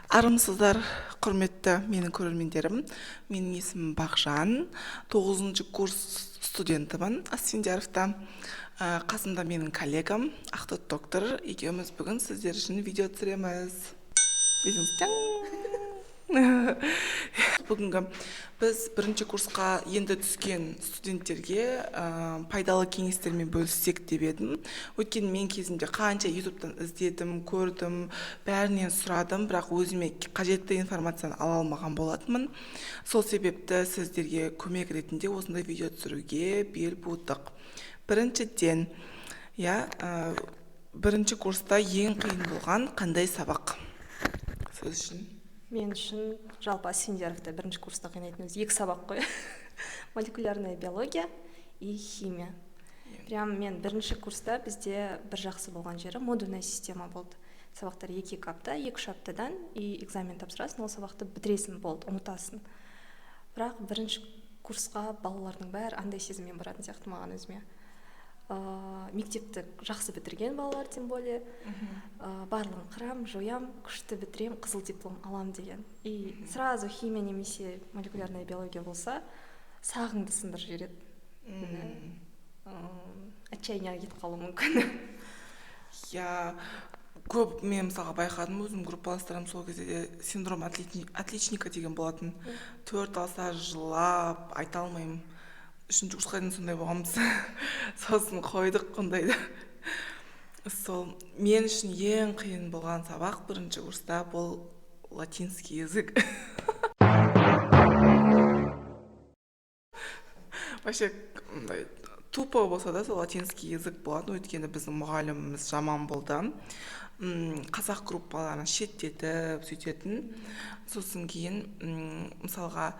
Армысыздар, құрметті менің көрермендерім. Менің есімім Бақжан, 9 курс студентімін Асфендияровта. Қасымда менің коллегам Ақтот доктор. Екеуміз бүгін сіздер үшін видео түсіреміз. Бүгінгі біз бірінші курсқа енді түскен студенттерге пайдалы кеңестермен бөліссек деп едім. Өйткені мен кезінде қанша ютубтан іздедім, көрдім, бәрінен сұрадым, бірақ өзіме қажетті информацияны ала алмаған болатынмын. Сол себепті сіздерге көмек ретінде осындай видео түсіруге бел будық. Біріншіден, бірінші курста ең қиын болған қандай сабақ? Сіз үшін? Мен үшін жалпы Асфендияровта бірінші курста қинайтын өзі 2 сабақ қой. Молекулярная биология и химия. Прям мен бірінші курста бізде бір жақсы болған жері модульная система болды. Сабақтар 2 апта, 2 аптадан и экзамен тапсырасың, ол сабақты бітіресің, болды, ұмытасың. Бірақ бірінші курсқа балалардың бәрі андай сезіммен баратын сияқты маған өзіме. Мектепті жақсы бітірген балалар, тем более барлығын қырам, жоям, күшті бітірем, қызыл диплом алам деген. И сразу химия немесе молекулярная биология болса, сағыңды сындырып жібереді. Отчаянияға кетіп қалуы мүмкін. Көп мен мысалға байқадым, өзім группаластарым сол кезде синдром отличника деген болатын. 4 алса жылап, айта алмаймын. 3-ші курсқа дейін сондай болғанбыз. Сосын қойдық қондайды. Сол мен үшін ең қиын болған сабақ бірінші курста бұл латинский язык. Вообще тупо болса да сол латинский язык болады, өйткені біздің мұғаліміміз жаман болды. Қазақ группаларын шеттетіп сөйтетін. Сосын кейін мысалға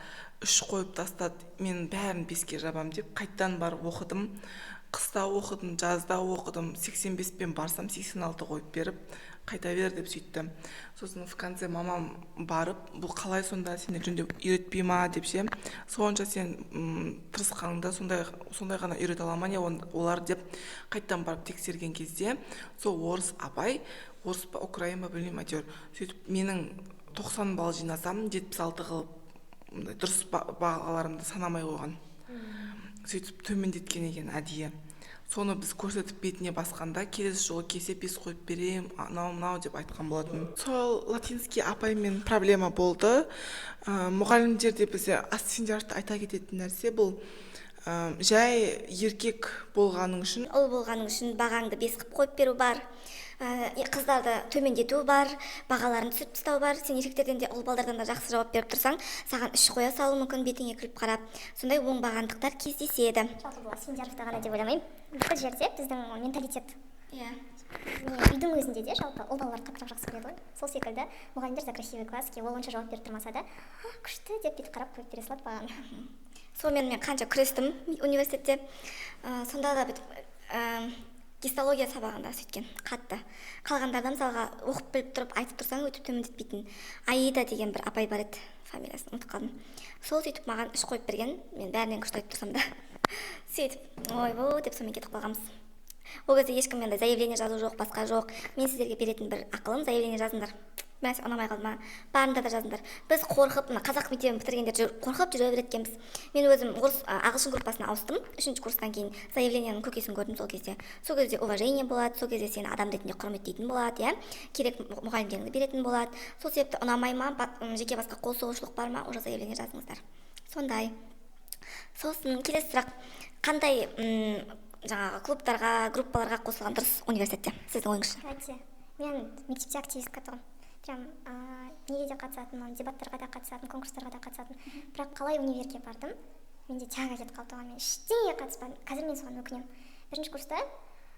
3 қойып тастады, мен бәрін 5-ке жабам деп қайттан барып оқыдым. Қыста оқыдым, жазда оқыдым, 85-пен барсам 86 қойып беріп қайта бер деп сөйтті. Сосын в конце мамам барып, бұл қалай сонда сені жөндеп үйретпей ма деп ше, сонша сен тырысқаныңда сондай ғана үйрете ала ма не олар деп қайттан барып тексерген кезде, сол орыс апай, орыс па украин ба білмеймін әйтеуір, сөйтіп менің 90 балл жинасам 76 қылып дұрыс бағаларымды санамай қойған. Сөйтіп төмендеткен екен әдейі. Соны біз көрсетіп бетіне басқанда, келесі жолы келсе 5 қойып берем, анау деп айтқан болатын. Сол латинский апаймен проблема болды. Мұғалімдерде бізде Асфендияровта айта кететін нәрсе бұл жай еркек болғаның үшін, ұл болғаның үшін бағаңды 5 қылып қойып беру бар. Қыздарды төмендету бар, бағаларын түсіріп тастау бар. Сен еркектерден де ұл балдардан да жақсы жауап беріп тұрсаң, саған 3 қоя салу мүмкін, бетіңе күліп қарап. Сондай оңбағандықтар кездеседі. Жалпы бұл Асфендияровта ғана деп ойламаймын. Бүкіл жерде біздің менталитет. Үйдің өзінде де жалпы ұл балалар қаттырақ жақсы көреді ғой. Сол секілді мұғалімдер за красивый класский, ол онша жауап беріп тұрмаса да, күшті деп бүйтіп қарап қойып бере салады бағаны. Сонымен мен қанша күрестім университетте. Сонда да бүйтіп гистология сабағында сөйткен қатты. Қалғандардан мысалға оқып біліп тұрып айтып тұрсаң өтіп төмендетпейтін Аида деген бір апай бар еді, фамилиясын ұмытып қалдым. Сол сөйтіп маған 3 қойып берген, мен бәрінен күшті айтып тұрсам да. Сөйтіп ойбу деп сонымен кетіп қалғанбыз. Ол кезде ешкім менде заявление жазу жоқ, басқа жоқ. Мен сіздерге беретін бір ақылым, заявление жазыңдар. Мәс ұнамай қалды ма, барында да жазыңдар. Біз қорқып, қазақ мектебін бітіргендер қорқып жүре береткенбіз. Мен өзім ағылшын группасына ауыстым. 3-ші курстан кейін заявлениенің көкесін көрдім сол кезде. Сол кезде уважение болады, сол кезде сені адам ретінде құрметтейтін болады, керек мұғалімдеріңді беретін болады. Сол себепті ұнамай ма, жеке басқа қол соғушылық бар ма, уже заявление жазыңыздар. Сондай. Сосын келесі сұрақ, қандай жаңағы клубтарға, группаларға қосылған дұрыс университетте? Сіздің ойыңызша? Мен мектепте активистка тұғым. Прям неге де қатысатынмын, дебаттарға да қатысатын, конкурстарға да қатысатын. Бірақ қалай универге бардым, менде тяга кетіп қалды, мен ештеңеге қатыспадым. Қазір мен соған өкінемін. Бірінші курста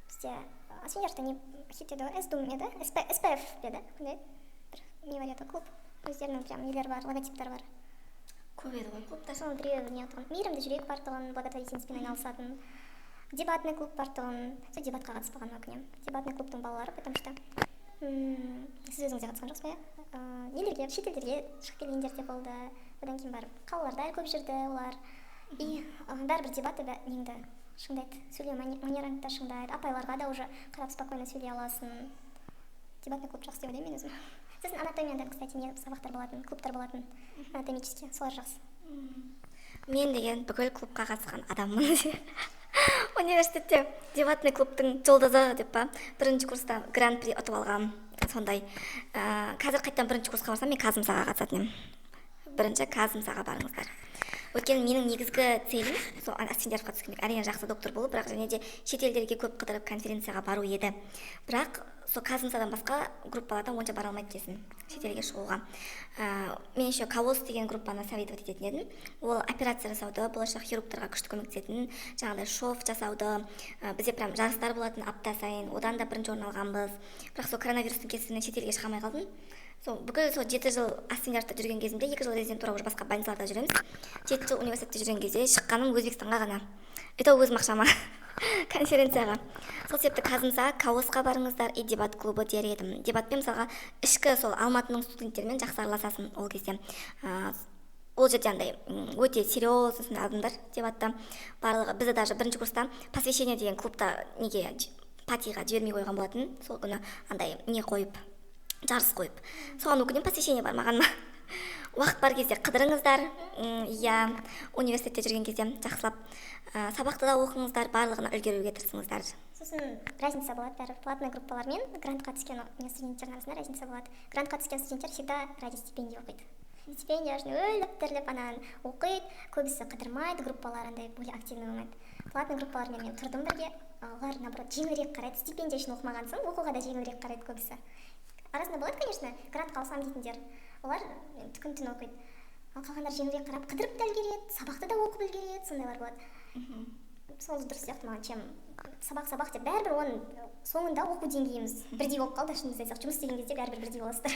бізде Асфендияровта не сөйтеді ғой, СДУМ еді, СПФ деді, қандай не бар еді, клуб. Өздерінің прям нелер бар, логотиптер бар. Көп еді ғой клубтар. Соның біреуі не атқан, мейірімді жүрек бар тұғын, благотворительностьпен айналысатын. Дебатный клуб бар тұғын, сол дебатқа қатыспағанын өкінемін. Дебатный клубтың балалары, потому что сіз өзіңізде қатысқан жоқсыз ба? Нелерге, шетелдерге шығып келгендер де болды. Одан кейін барып қалаларда көп жүрді олар. И бәрібір дебаты неңді шыңдайды, сөйлеу манераңды да шыңдайды. Апайларға да уже қарап спокойно сөйлей аласың. Дебатный клуб жақсы деп ойлаймын мен өзім. Сосын анатомияда, кстати, не сабақтар болатын, клубтар болатын, анатомический, солар жақсы. Мен деген бүкіл клубқа қатысқан адаммын. Университетте дебатный клубтың жұлдызы деп па, бірінші курста гран-при ұтып алғам. Сондай. Қазір қайттан бірінші курсқа барсам, мен Казымсаға қатысатын едім. Бірінші Казымсаға барыңыздар. Өйткені менің негізгі целім сол студенттерге түскенде әрине жақсы доктор болу, бірақ және де шетелдерге көп қыдырып конференцияға бару еді. Бірақ сол Казымсадан басқа группалардан онша бара алмайды дейсің, шетелге шығуға. Мен еще КАОС деген группаны советовать ететін едім. Ол операция жасауды, болашақ хирургтарға күшті көмектесетін, жаңағыдай шов жасауды, бізде прям жарыстар болатын апта сайын, одан да бірінші орын алғанбыз. Бірақ сол коронавирустың кесірінен шетелге шыға алмай қалдым. Бүкіл сол 7 жыл ассенжартта жүрген кезімде, 2 жыл резидентура уже басқа больницаларда жүреміз. 7 жыл университетте жүрген кезде шыққаным Өзбекстанға ғана. Это өзім ақшама конференцияға. Сол себепті Казымса, КАОСқа барыңыздар, и дебат клубы дер едім. Дебатпен мысалға ішкі сол Алматының студенттермен жақсы араласасың ол кезде. Ол жерде андай өте серьезный адамдар дебатта. Барлығы бізді даже бірінші курста посвящение деген клубта неге патиға жібермей қойған болатын. Сол күні андай не қойып, жарыс қойып. Соған өкінем, посвящение бар маған ма. Уақыт бар кезде қыдырыңыздар. Я университетте жүрген кезде жақсылап сабақты да оқыңыздар, барлығына үлгеруге тырысыңыздар. Сосын разница болады, бәрі платный группалар мен грантқа түскен студенттердің арасында разница болады. Грантқа түскен студенттер всегда ради стипендии оқиды. Стипендия үшін өліп тіріліп анан оқиды, көбісі қыдырмайды, группалар андай более активный болмайды. Платный группалармен мен тұрдым бірге, олар наоборот жеңілірек қарайды, стипендия үшін оқымағансын, оқуға да жеңілірек қарайды көбісі. Арасында болады, конечно, грантқа алсам дейтіндер. Олар күн-түн оқиды. Ал қалғандар жеңілірек қарап, қыдырып та үлгереді, сабақты да оқып үлгереді, сондайлар болады. Сол дұрыс сияқты маған, чем сабақ деп бәрібір оның соңында оқу деңгейіміз бірдей болып қалды, шынымызды айтсақ, жұмыс істеген кезде бәрібір бірдей боласыздар.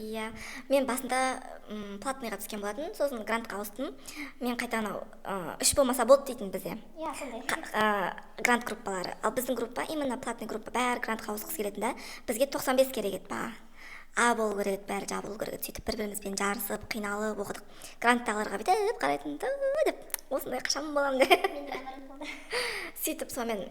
Иә, мен басында платныйға түскен болатын, сосын грантқа ауыстым. Мен қайта анау 3 болмаса болды дейтін бізде. Иә, сондай. Грант группалары. Ал біздің группа, именно платный группа, бәрі грантқа ауысқысы келетін да, бізге 95 керек еді ба. А болу керек, бәрі жабылу керек, сөйтіп бір-бірімізбен жарысып, қиналып оқыдық. Гранттағыларға бүйтіп қарайтын деп, осындай қашан боламын деп. Сөйтіп сонымен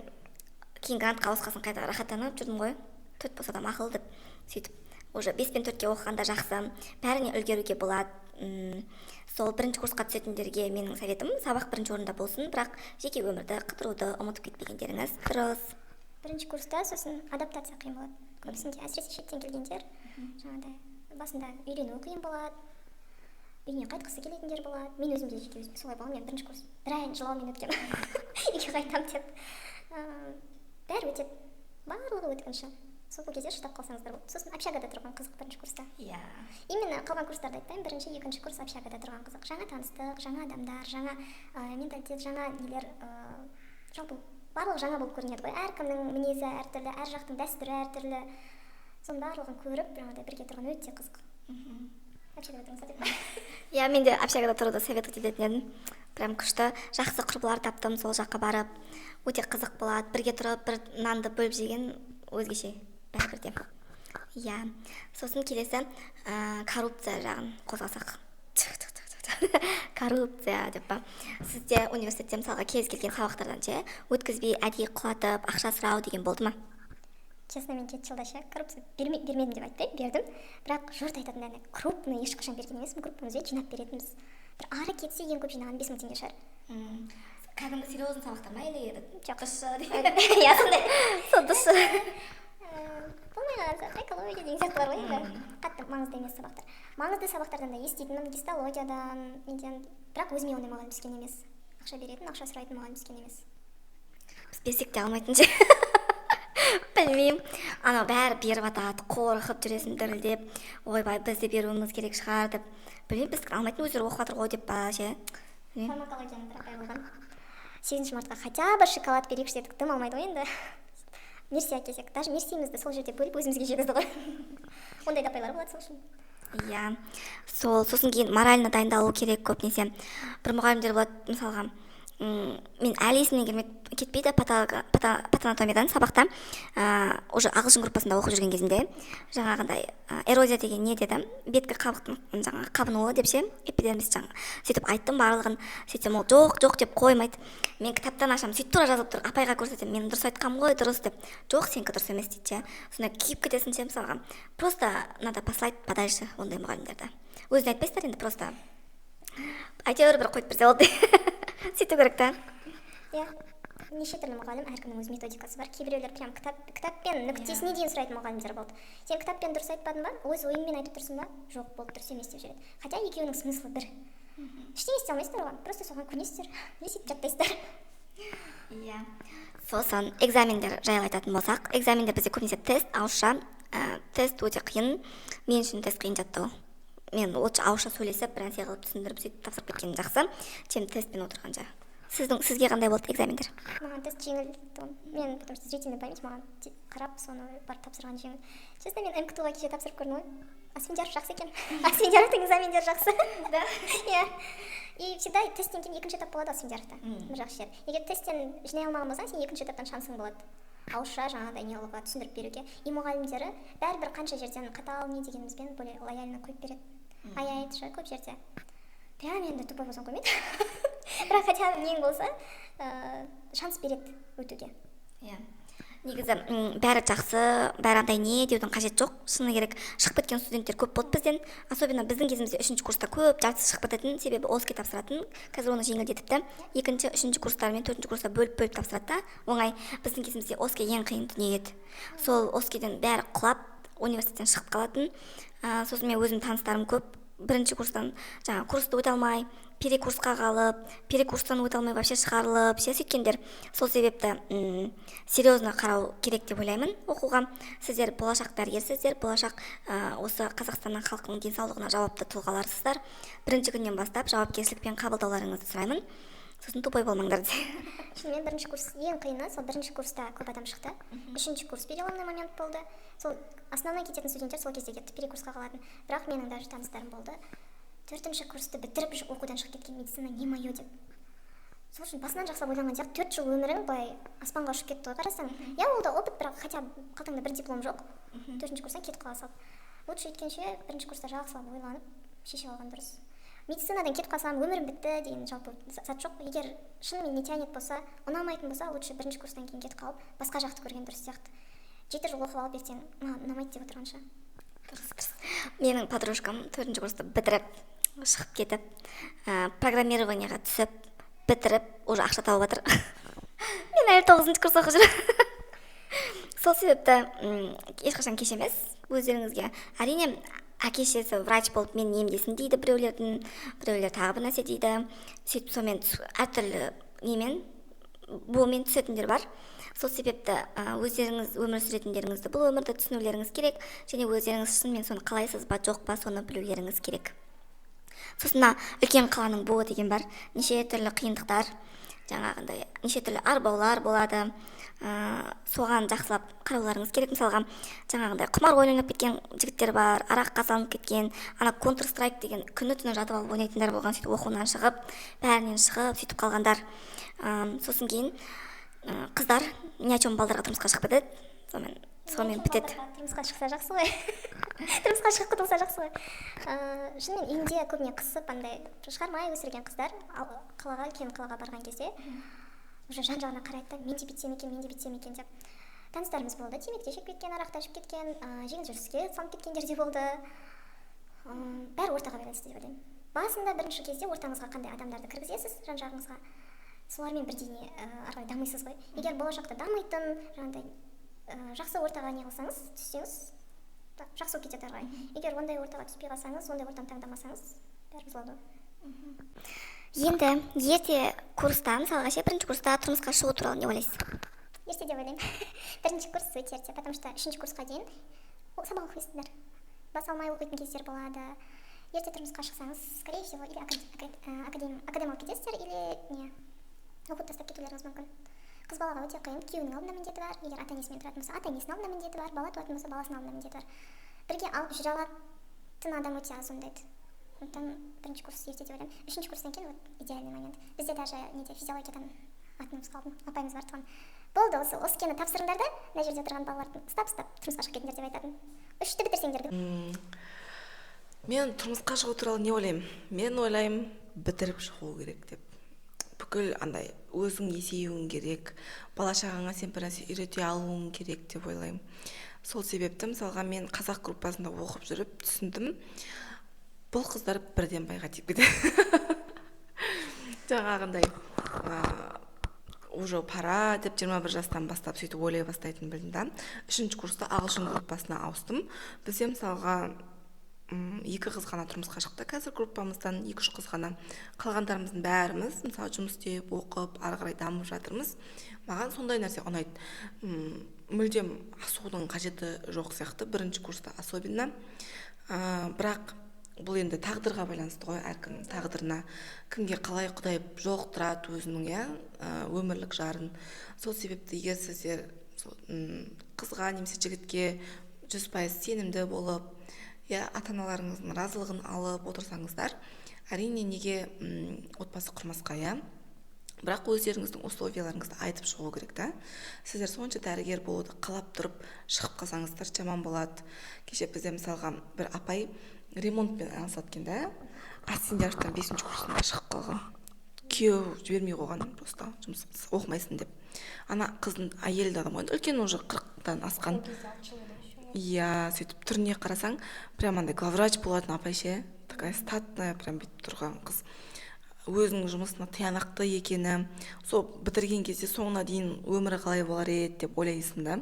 кейін грантқа ауысқасын қайта рахаттанып жүрдім ғой. 4 болса да мақұл деп. Сөйтіп уже 5 пен 4-ке оқығанда жақсы, бәріне үлгеруге болады. Сол бірінші курсқа түсетіндерге менің советім, сабақ бірінші орында болсын, бірақ жеке өмірді қыдыруды ұмытып кетпегендеріңіз дұрыс. Бірінші курста сосын адаптация қиын болады. Көбісінде әсіресе шеттен келгендер, жаңағыдай басында үйрену қиын болады, үйіне қайтқысы келетіндер болады. Мен өзім де жеке өзім солай боламын. Мен бірінші курс бір айын жылаумен өткем. Үйге қайтам деп. Бәрі өтеді, барлығы өткінші. Сол кезде шыдап қалсаңыздар болды. Сосын общагада тұрған қызық бірінші курста. Иә. Именно қалған курстарды айтпаймын, бірінші, екінші курс общагада тұрған қызық. Жаңа таныстық, жаңа адамдар, жаңа менталитет, жаңа нелер, жалпы барлығы жаңа болып көрінеді ғой. Әркімнің мінезі әртүрлі, әр жақтың дәстүрі әртүрлі. Соның барлығын көріп, жаңағыдай бірге тұрған өте қызық. Общагада тұрыңыздар деп. Иә, мен де общагада тұруды совет ететін едім. Прям күшті, жақсы құрбылар таптым, сол жаққа барып, өте қызық болады. Бірге тұрып, бір нанды бөліп жеген өзгеше бәрібірде. Иә, сосын келесі коррупция жағын қозғасақ. Коррупция деп па. Сізде университетте мысалға кез келген сабақтардан ше өткізбей әдейі құлатып ақша сұрау деген болды ма? Честно, мен 7 жылда ше коррупция бермедім деп айтпаймын, бердім. Бірақ жұрт айтатындай крупный ешқашан берген емеспін, группамызбен жинап беретінбіз. Бір ары кетсе ең көп жинаған 5000 теңге шығар. Кәдімгі серьезный сабақтар ма или Жақсы. Иә, сондай. Сондысы. Болмай қалған экология деген сияқты бар ғой енді. Қатты маңызды емес сабақтар. Маңызды сабақтардан да еститінім гистологиядан, неден, бірақ өзіме ондай мұғалім түскен емес. Ақша беретін, ақша сұрайтын мұғалім түскен емес. Біз берсек те алмайтын ше. Білмеймін. Анау бәрі беріп атады, қорқып жүресің дірілдеп, ойбай біз де беруіміз керек шығар деп. Білмеймін, біз алмайтын, өздері оқып жатыр ғой деп па ше. Фармакологияны бірақ қойған. 8 мартқа хотя бы шоколад берейікші дедік, дым алмайды ғой енді. Мерси әкелсек, даже мерсиімізді сол жерде бөліп өзімізге жегізді ғой. Ондай да апайлар болады сол үшін. Иә, сосын кейін морально дайындалу керек көбінесе. Бір мұғалімдер болады, мысалға, мен әлі есімнен кетпейді патанатомиядан сабақта уже ағылшын группасында оқып жүрген кезімде жаңағындай эрозия деген не деді, беткі қабықтың жаңағы қабынуы деп ше, эпидермис жаңағы сөйтіп айттым барлығын. Сөйтсем ол жоқ деп қоймайды. Мен кітаптан ашамын, сөйтіп тура жазылып тұр, апайға көрсетемін, мен дұрыс айтқанмын ғой, дұрыс деп. Жоқ, сенікі дұрыс емес дейді ше. Сонда күйіп кетесің ше, мысалға. Просто надо послать подальше ондай мұғалімдерді. Өзін айтпайсыздар енді, просто әйтеуір бір қойып берсе болды. Сөйту керек та. Иә, неше түрлі мұғалім, әркімнің өз методикасы бар. Кейбіреулер прям кітаппен нүктесіне дейін сұрайтын мұғалімдер болды. Сен кітаппен дұрыс айтпадың ба? Өз ойыңмен айтып тұрсың ба? Жоқ, болды, дұрыс емес деп жүреді. Хотя екеуінің смыслы бір. Ештеңе істей алмайсыздар оған, просто соған көнесіздер. Не сөйтіп жаттайсыздар. Иә. Сосын экзамендер жайлы айтатын болсақ, экзамендер бізде көбінесе тест, ауызша. Тест өте қиын. Мен үшін тест қиын жаттау. Мен ауызша сөйлесіп, бір нәрсе қылып түсіндіріп сөйтіп тапсырып кеткен жақсы, чем тестпен отырғанша. Сізге қандай болды экзамендер? Маған тест жеңіл. Мен потому что зрительный память маған қарап, соны барып тапсырған жеңіл. Честно, мен МКТУ-ға кеше тапсырып көрдім ғой. Асфендияров жақсы екен. Асфендияровтың экзамендері жақсы. Да. Иә. И всегда тесттен кейін екінші этап болады Асфендияровта. Бір жақсы жер. Егер тесттен жинай алмаған болсаң, сен екінші этаптан шансың болады. Ауызша жаңағыдай не қылуға, түсіндіріп беруге. И мұғалімдері бәрібір қанша жерден қатал не дегенімізбен более лояльно қойып береді. Аяйды көп жерде. Прям енді тупой болсаң қоймайды. Бірақ хотя нең болса, шанс береді өтуге. Иә. Негізі бәрі жақсы, бәрі андай не деудің қажет жоқ. Шыны керек, шығып кеткен студенттер көп болды бізден. Особенно біздің кезімізде 3-ші курста көп жартысы шығып кететін, себебі ОСК тапсыратын. Қазір оны жеңілдетіпті. 2-ші, 3-ші курстар мен 4-ші курста бөліп тапсырады да. Оңай. Біздің кезімізде ОСК ең қиын дүние еді. Сол ОСК-ден бәрі құлап, университеттен шығып қалатын. Сосын мен өзім таныстарым көп. 1-ші курстан жаңа курсты өте алмай, перекурсқа қалып, перекурстан өте алмай вообще шығарылып, сөйткендер. Сол себепті серьезно қарау керек деп ойлаймын оқуға. Сіздер болашақ дәрігерсіздер, болашақ осы Қазақстанның халқының денсаулығына жауапты тұлғаларсыздар. 1-ші күннен бастап жауапкершілікпен қабылдауларыңызды сұраймын. Сосын тупой болмаңдар. Шынымен 1-ші курс ең қиыны, сол 1-ші курста көп адам шықты. 3-ші курс переломный момент болды. Сол основной кететін студенттер сол кезде кетті, перекурсқа қалатын. Бірақ менің даже таныстарым болды. 4-ші курсты бітіріп оқудан шығып кеткен, медицина не мое деп. Сол үшін басынан жақсылап ойланған сияқты 4 жыл өмірің былай аспанға ұшып кетті ғой, қарасаң. Иә, ол да опыт, бірақ хотя қалтаңда бір диплом жоқ. 4-ші курстан кетіп қала салып. Лучше өйткенше 1-ші курста жақсылап ойланып, шешіп алған дұрыс. Медицинадан кетіп қалсам өмірім бітті деген жалпы зат жоқ. Егер шынымен не тянет болса, ұнамайтын болса, лучше 1-ші курстан кейін кетіп қалып, басқа жақты көрген дұрыс сияқты. 7 жыл оқып алып ертең ұнамайды деп отырғанша. Менің подружкам 4-ші курсты бітіріп, шығып кетіп, программированияға түсіп, бітіріп, уже ақша тауып жатыр. Мен әлі 9-ші курс оқып жүрмін. Сол себепті ешқашан кеш емес. Өздеріңізге әрине әке-шешесі врач болып мен емдесін дейді біреулер тағы бір нәрсе дейді. Сөйтіп сонымен әртүрлі немен буымен түсетіндер бар. Сол себепті өздеріңіз өмір сүретіндеріңізді бұл өмірді түсінулеріңіз керек, және өздеріңіз шынымен соны қалайсыз ба жоқ па соны білулеріңіз керек. Сосын үлкен қаланың буы деген бар, неше түрлі қиындықтар, жаңағындай неше түрлі арбаулар болады. Соған жақсылап қарауларыңыз керек. Мысалға жаңағындай құмар ойнап кеткен жігіттер бар, араққа салынып кеткен, Counter Strike деген күні-түні жатып алып ойнайтындар болған, сөйтіп оқуынан шығып, бәрінен шығып, сөйтіп қалғандар. Сосын кейін қыздар ни о чем балдарға тұрмысқа шығып кетеді. Сонымен бітеді. Тұрмысқа шықса жақсы ғой. Тұрмысқа шығып құтылса жақсы ғой. Шынымен үйінде көбіне қысып, андай шығармай өсірген қыздар қалаға, үлкен қалаға барған кезде уже жан-жағына қарайды да, мен де бітсем екен деп. Таныстарымыз болды, темекі шегіп кеткен, арақ ішіп кеткен, жеңіл жүріске салынып кеткендер де болды. Бәрі ортаға байланысты деп ойлаймын. Басында бірінші кезде ортаңызға қандай адамдарды кіргізесіз, жан-жағыңызға, солармен бірдей арқылы дамисыз ғой. Егер болашақта дамайтын, жаңағыдай жақсы ортаға не қылсаңыз, түссеңіз, жақсы болып кетеді ары қарай. Егер ондай ортаға түспей қалсаңыз, ондай ортаны таңдамасаңыз, бәрі бұзылады. Енді ерте курста, мысалға 1-ші курста тұрмысқа шығу туралы не ойлайсыз? Ерте деп ойлаймын. 1-ші курс өте ерте, потому что 3-ші курсқа дейін сабақ оқисыздар. Бас алмай оқитын кездер болады. Ерте тұрмысқа шықсаңыз, скорее всего, или академ алып кетесіздер, или не, оқуды тастап кетулеріңіз мүмкін. Қыз балаға өте қиын, күйеуінің алдында міндеті бар, егер ата-енесімен тұратын болса, ата-енесінің алдында міндеті бар, бала туатын болса, баласының алдында міндеті бар. Бірге алып жүре алатын адам өте аз ондайды. сондықтан бірінші курс ерте деп ойлаймын. Үшінші курстан кейін вот идеальный момент. Бізде даже неде физиологиядан атымыз қалдым, апайымыз бар тұғын. Болды, осы оскені тапсырыңдар да, мына жерде отырған балалардың ұстап тұрмысқа шығып кетіңдер деп айтатын. 3-ті бітірсеңдер деп. Мен тұрмысқа шығу туралы не ойлаймын? Мен ойлаймын, бітіріп шығу керек деп. Бүкіл андай өзің есеюің керек, бала шағаңа сен бір нәрсе үйрете алуың керек деп ойлаймын. Сол себепті мысалға мен қазақ группасында оқып жүріп түсіндім, бұл қыздар бірден байға тиіп кетеді. Жаңағындай уже пара деп 21 жастан бастап сөйтіп ойлай бастайтын білдім да. Үшінші курста ағылшын группасына ауыстым. Бізде мысалға 2 қыз ғана тұрмысқа шықты қазір группамыздан, 2-3 қыз ғана. Қалғандарымыздың бәріміз мысалы жұмыс істеп, оқып, ары қарай дамып жатырмыз. Маған сондай нәрсе ұнайды. Мүлдем асудың қажеті жоқ сияқты бірінші курста особенно. Бірақ бұл енді тағдырға байланысты ғой, әркім тағдырына, кімге қалай Құдай жолықтырады өзінің өмірлік жарын. Сол себепті егер сіздер қызға немесе жігітке 100% сенімді болып, ата-аналарыңыздың разылығын алып отырсаңыздар, әрине неге отбасы құрмасқа, бірақ өздеріңіздің условияларыңызды айтып шығу керек та. Сіздер сонша дәрігер болуды қалап тұрып шығып қалсаңыздар жаман болады. Кеше бізде мысалға бір апай ремонтпен айналысады екен да, Асендияровтан 5-ші курсында шығып қалған. Күйеу жібермей қойған, просто жұмыс оқымайсың деп. Ана қыздың әйелді адам ғой, үлкен уже 40-тан асқан. Сөйтіп түріне қарасаң, прям андай главврач болатын апай ше, такая статная, прям бүйтіп тұрған қыз. Өзінің жұмысына тиянақты екені, сол бітірген кезде соңына дейін өмірі қалай болар еді деп ойлайсың да.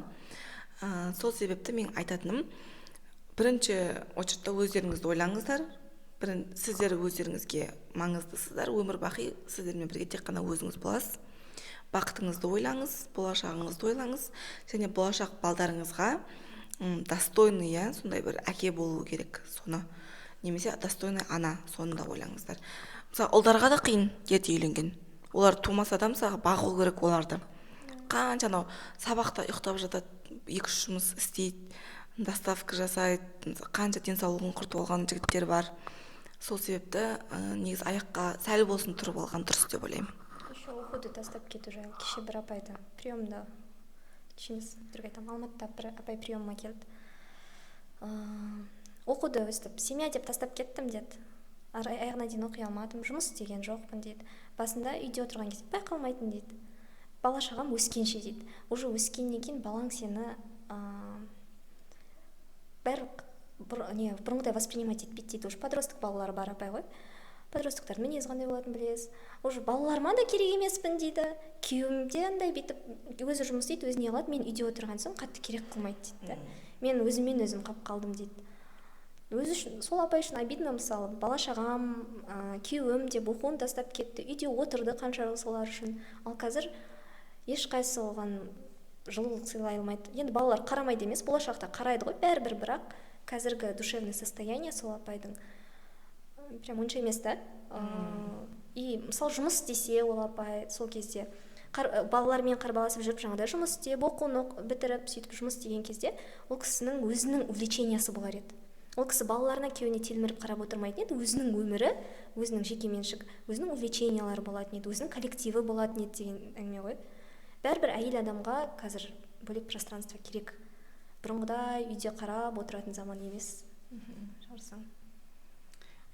Сол себепті мен айтатыным, бірінші очередте өздеріңізді ойлаңыздар. Сіздер өздеріңізге маңыздысыздар, өмір бақи сіздермен бірге тек қана өзіңіз боласыз. Бақытыңызды ойлаңыз, болашағыңызды ойлаңыз, және болашақ балдарыңызға достойный, сондай бір әке болу керек, соны, немесе достойный ана, соны да ойлаңыздар. Мысалы, ұлдарға да қиын ерте үйленген. Олар тумаса да мысалға бағу керек оларды. Қанша сабақта ұйықтап жатады, 2-3 жұмыс істейді, доставка жасайды, қанша денсаулығын құртып алған жігіттер бар. Сол себепті негіз аяққа сәл болсын тұрып алған дұрыс деп ойлаймын. Еще оқуды тастап кету жайлы. Кеше бір апайды приемда, кешеміз түрге айтам, Алматыда бір апай приемға келді. Оқуды өстіп, семья деп тастап кеттім деді. Аяғына дейін оқи алмадым, жұмыс істеген жоқпын дейді. Басында үйде отырған кезде байқалмайтын дейді. Бала шағам өскенше дейді. Уже өскеннен кейін балаң сені бұрынғыдай воспринимать етпейді дейді. Уже подросток балалары бар апай ғой. Подростктар мінез қандай болатынын білесіз. Уже балаларыма да керек емеспін дейді. Күйеуім де андай бүйтіп өзі жұмыс істейді, өзіне алады. Мен үйде отырған соң қатты керек қылмайды дейді. Мен өзіммен өзім қалып қалдым дейді. Өзі үшін, сол апай үшін обидно, мысалы, бала шағам, күйеуім деп оқуын тастап кетті, үйде отырды қанша жыл солар үшін. Ал қазір ешқайсысы оған жылылық сыйлай алмайды. Енді балалар қарамайды емес, болашақта қарайды ғой, бәрібір, бірақ қазіргі душевный состояние сол апайдың прям онша емес та. И мысалы жұмыс істесе ол апай сол кезде балалармен қарбаласып жүріп жаңағыдай жұмыс істеп, оқуын бітіріп, сөйтіп жұмыс істеген кезде ол кісінің өзінің увлечениясы болар еді. Ол кісі балаларына күйеуіне телміріп қарап отырмайтын еді, өзінің өмірі, өзінің жекеменшік, өзінің увлечениялары болатын еді, өзінің коллективі болатын еді деген әңгіме ғой. Бәрібір әйел адамға қазір бөлек пространство керек. Бұрынғыдай үйде қарап отыратын заман емес. Жарсаң.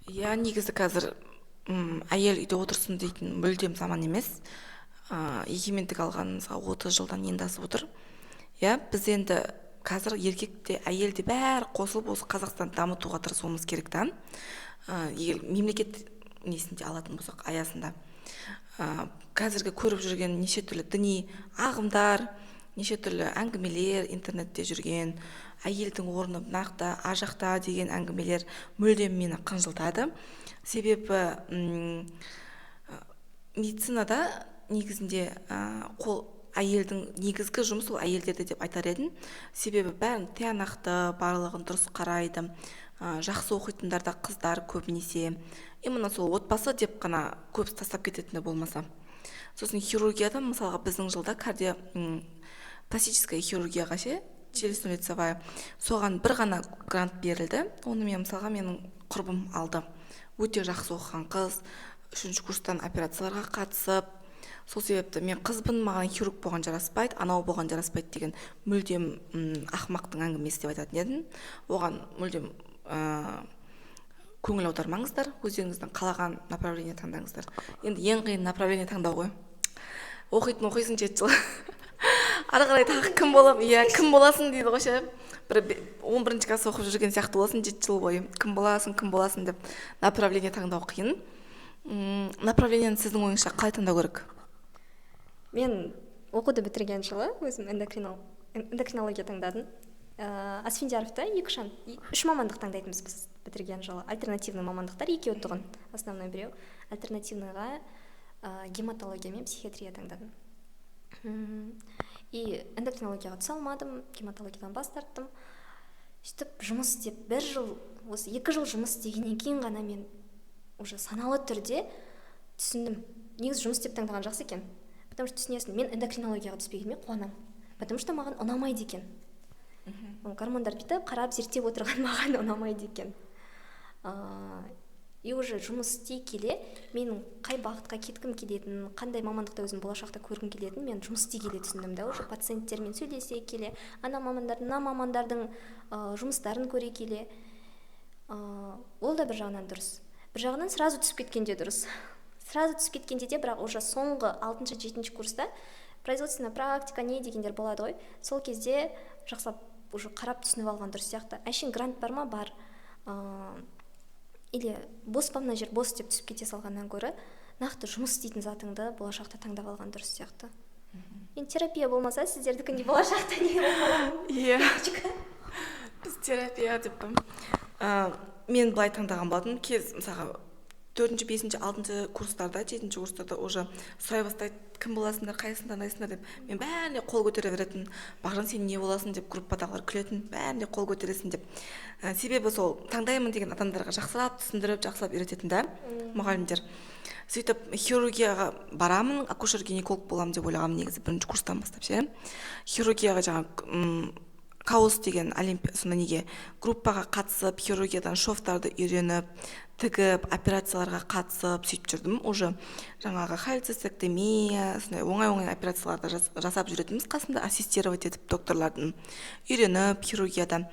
Негізі қазір әйел үйде отырсын дейтін мүлдем заман емес. Егемендік алған 30 жылдан енді асып отыр. Біз енді қазір еркекте, әйелде бәрі қосылып осы Қазақстанды дамытуға тырысуымыз керек та. Егер мемлекет несінде алатын болсақ аясында. Қазіргі көріп жүрген неше түрлі діни ағымдар, неше түрлі әңгімелер интернетте жүрген, әйелдің орны нақты ажақта деген әңгімелер мүлдем мені қынжылтады. Себебі медицинада негізінде әйелдің негізгі жұмысы ол әйелдерде деп айтар едім. Себебі бәрін тиянақты, барлығын дұрыс қарайды. Жақсы оқитындарда қыздар көбінесе. Именно сол отбасы деп қана көп тастап кететіні болмаса. Сосын хирургияда, мысалға біздің жылда пластическая хирургияға челюстно-лицевая, соған бір ғана грант берілді. Оны мен мысалға менің құрбым алды. өте жақсы оқыған қыз, 3-ші курстан операцияларға қатысып, сол себепті мен қызбын, маған хирург болған жараспайды, анау болған жараспайды деген мүлдем ақымақтың әңгімесі деп айтатын едім. Оған мүлдем көңіл аудармаңыздар, өздеріңіздің қалаған направление таңдаңыздар. Енді ең қиын направление таңдау ғой. Оқисың 7 жыл. Ары қарай тағы кім боласың дейді ғой ше. Бір 11-ші класс оқып жүрген сияқты боласың 7 жыл бойы. Кім боласың деп направление таңдау қиын. Направлениені сіздің ойыңызша қалай таңдау керек? Мен оқуды бітірген жылы өзім эндокринология таңдадым. Асфендияровта 3 мамандық таңдайтынбыз біз бітірген жылы. Альтернативный мамандықтар 2 тұғын. Основной біреу. Альтернативныйға гематология мен психиатрия таңдадым. И эндокринологияға түсе алмадым, гематологиядан бас тарттым. Сөйтіп жұмыс істеп 1 жыл, осы 2 жыл жұмыс істегеннен кейін ғана мен уже саналы түрде түсіндім. Негізі жұмыс істеп таңдаған жақсы екен. Потому что түсінесің, мен эндокринологияға түспегеніме қуанам. Потому что маған ұнамайды екен. Гормондар бүйтіп қарап зерттеп отырған маған ұнамайды екен. И уже жұмыс істей келе, менің қай бағытқа кеткім келетінін, қандай мамандықта өзім болашақта көргім келетінін мен жұмыс істей келе түсіндім да, уже пациенттермен сөйлесе келе, мына мамандардың жұмыстарын көре келе, ол да бір жағынан дұрыс. Бір жағынан сразу түсіп кеткенде дұрыс. Сразу түсіп кеткенде де, бірақ уже соңғы 6-7 курста производственная практика не дегендер болады ғой. Сол кезде жақсылап уже қарап түсініп алған дұрыс сияқты. Әшейін грант бар ма? Бар. Или бос па мына жер, бос деп түсіп кете салғаннан гөрі нақты жұмыс істейтін затыңды болашақта таңдап алған дұрыс сияқты. Мен терапия болмаса, сіздердікіндей болашақта не боламын? Иә. Біз терапия деп мен былай таңдаған болатын. Мысалға 4-ші, 5-ші, 6-ші курстарда, 7-ші курстарда уже сұрай бастайды, кім боласыңдар, қайсың таңдайсыңдар деп. Мен бәріне қол көтере беретін. Бағжан, сен не боласың деп группадағылар күлетін, бәріне қол көтересің деп. Себебі сол таңдаймын деген адамдарға жақсылап түсіндіріп, жақсылап үйрететін да мұғалімдер. Сөйтіп хирургияға барамын, акушер-гинеколог боламын деп ойлағам негізі 1-ші курстан бастап ше. Хирургияға жаңа Каус деген сонда неге группаға қатысып, хирургиядан шовтарды үйреніп, тігіп, операцияларға қатысып сөйтіп жүрдім. Уже жаңағы холецистектомия, сондай оңай операцияларды жасап жүретінбіз, қасында ассистировать етіп докторлардың үйреніп хирургиядан.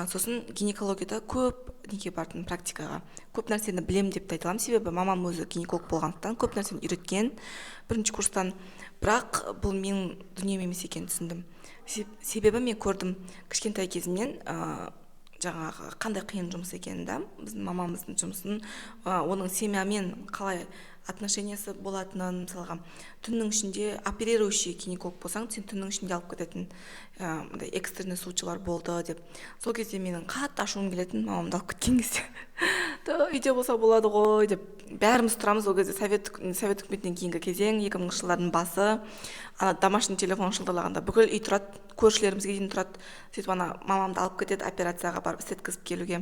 Сосын гинекологияда көп неге бардым практикаға. Көп нәрсені білем деп те айта аламын, себебі мамам өзі гинеколог болғандықтан көп нәрсені үйреткен 1-ші курстан. Бірақ бұл менің дүнием емес екенін түсіндім. Себебі мен көрдім кішкентай кезімнен жаңағы қандай қиын жұмыс екенін да, біздің мамамыздың жұмысын, оның семьямен қалай отношениясы болатынын, мысалға түннің ішінде оперирующий гинеколог болсаң, сен түннің ішінде алып кететін экстренный случайлар болды деп. Сол кезде менің қатты ашуым келетін, мамамды алып кеткен кезде. Үйде болса болады ғой деп. Бәріміз тұрамыз ол кезде совет үкіметінен кейінгі кезең, 2000-ші жылдардың басы. Домашний телефон шылдырлағанда бүкіл үй тұрады, көршілерімізге дейін тұрады. Сөйтіп мамамды алып кетеді операцияға барып істеткізіп келуге.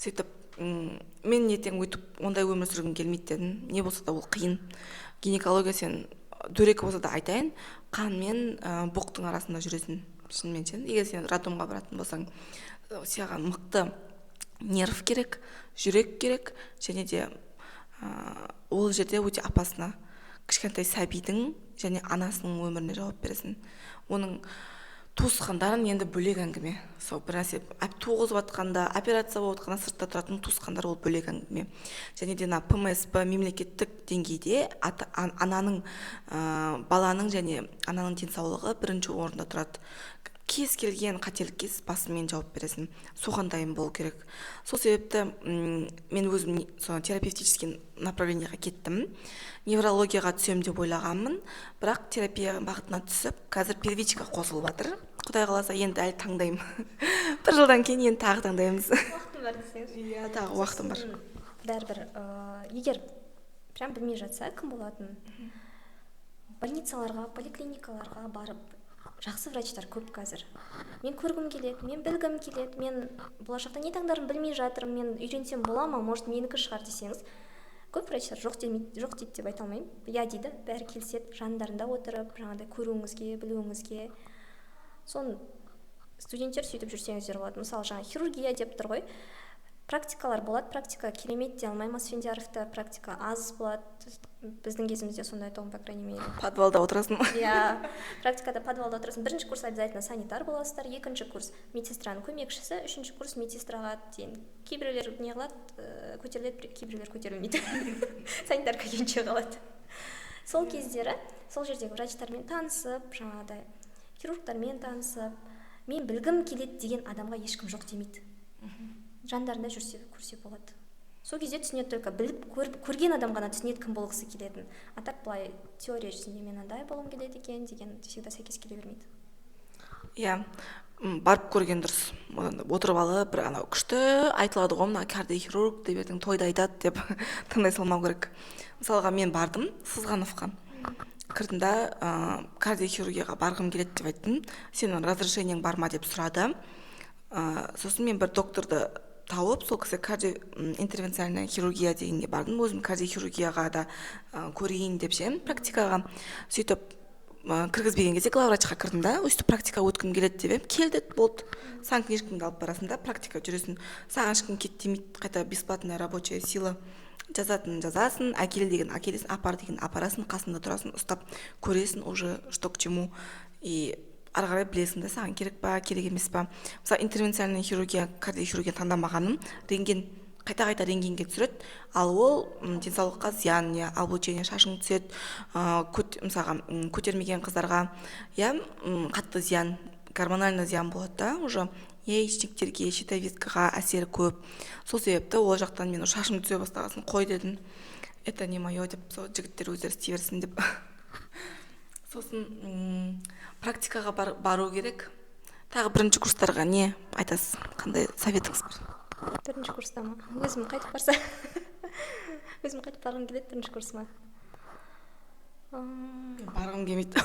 Сөйтіп мен ертең өйтіп ондай өмір сүргім келмейді дедім. Не болса да ол қиын. Гинекология сен дөрекі болса да айтайын, қан мен боқтың арасында жүресің. Шынымен сен, егер сен роддомға баратын болсаң, саған мықты нерв керек, жүрек керек, және де ол жерде өте опасно. Кішкентай сәбидің және анасының өміріне жауап бересің. Оның туысқандарын енді бөлек әңгіме. Сол бір нәрсе туғызып жатқанда, операция болып жатқанда сыртта тұратын туысқандар ол бөлек әңгіме. Және де ПМСП мемлекеттік деңгейде ананың, баланың және ананың денсаулығы 1-ші орында тұрады. Кез келген қателікке басымен жауап бересің. Соған дайын болу керек. Сол себепті мен өзім терапевтический направлениеға кеттім. Неврологияға түсем деп ойлағанмын, бірақ терапия бағытына түсіп, қазір первичка қосылып жатыр. Құдай қаласа енді әлі таңдаймын. 1 жылдан кейін енді тағы таңдаймыз. Уақытым бар десеңіз. Иә, тағы уақытым бар. Бәрібір, егер прям білмей жатса, кім болатын? Больницаларға, поликлиникаларға барып, жақсы врачтар көп қазір. Мен көргім келеді, мен білгім келеді, мен болашақта не таңдарым білмей жатырмын, мен үйренсем бола ма, может менікі шығар десеңіз. Көп врачтар жоқ дейді деп айта алмаймын. Я дейді, бәрі келіседі, жандарында отырып, жаңағыдай көруіңізге, білуіңізге. Соны студенттер сөйтіп жүрсеңіздер болады. Мысалы, жаңа хирургия деп тұр ғой. практикалар болады, практика керемет дей алмаймын Асфендияровта, практика аз болады. Біздің кезімізде сондай тұғын, по крайней мере. Подвалда отырасың. Иә, практикада подвалда отырасың. Бірінші курс обязательно санитар боласыздар, екінші курс медсестраның көмекшісі, үшінші курс медсестраға дейін. Кейбіреулер не қылады, көтеріледі, кейбіреулер көтерілмейді. Санитар келгенше қалады. Сол кездері, сол жердегі врачтармен танысып, жаңағыдай хирургтармен танысып, мен білгім келеді деген адамға ешкім жоқ демейді. Жандарында жүрсе көрсе болады. Сол кезде түсінеді, только біліп көрген адам ғана түсінеді кім болғысы келетін. А так былай теория жүзінде мен андай болғым келеді екен деген всегда сәйкес келе бермейді. Иә, барып көрген дұрыс. Отырып алып, бір анау күшті айтылады ғой, мына кардиохирург деп ертең тойда айтады деп тыңдай салмау керек. Мысалға мен бардым Сызғановқа. Кірдім да кардиохирургияға барғым келеді деп айттым. Сенің разрешениең бар ма деп сұрады. Сосын мен бір докторды тауып, сол кісі интервенциальная хирургия дегенге бардым. Өзім кардиохирургияға да көрейін деп ше, практикаға. Сөйтіп кіргізбеген кезде главврачқа кірдім да, өстіп практика өткім келеді деп келді, болды. Саған книжкаңды алып барасың да, практика жүресің. Саған ешкім кет демейді, қайта бесплатная рабочая сила. Жазатын жазасын, әкел деген әкелесің, апар деген апарасың, қасында тұрасың, ұстап көресің уже что к чему. И ары қарай білесің да, саған керек па, керек емес па. Мысалы интервенциальный хирургия, кардиохирургия таңдамағаным, рентген қайта рентгенге түсіреді, ал ол денсаулыққа зиян, я облучение шашың түседі, мысалға көтермеген қыздарға я қатты зиян, гормональный зиян болады да, уже яичниктерге, щитовидкаға әсері көп. Сол себепті ол жақтан мен шашым түсе бастағасын, қой дедім, это не мое деп, сол жігіттер өздері істей берсін деп. Сосын практикаға бару керек. Тағы бірінші курстарға не айтасыз? Қандай советіңіз бар? Бірінші курста ма? Өзім қайтып барса. Өзім қайтып барғым келеді бірінші курсыма. Барғым келмейді.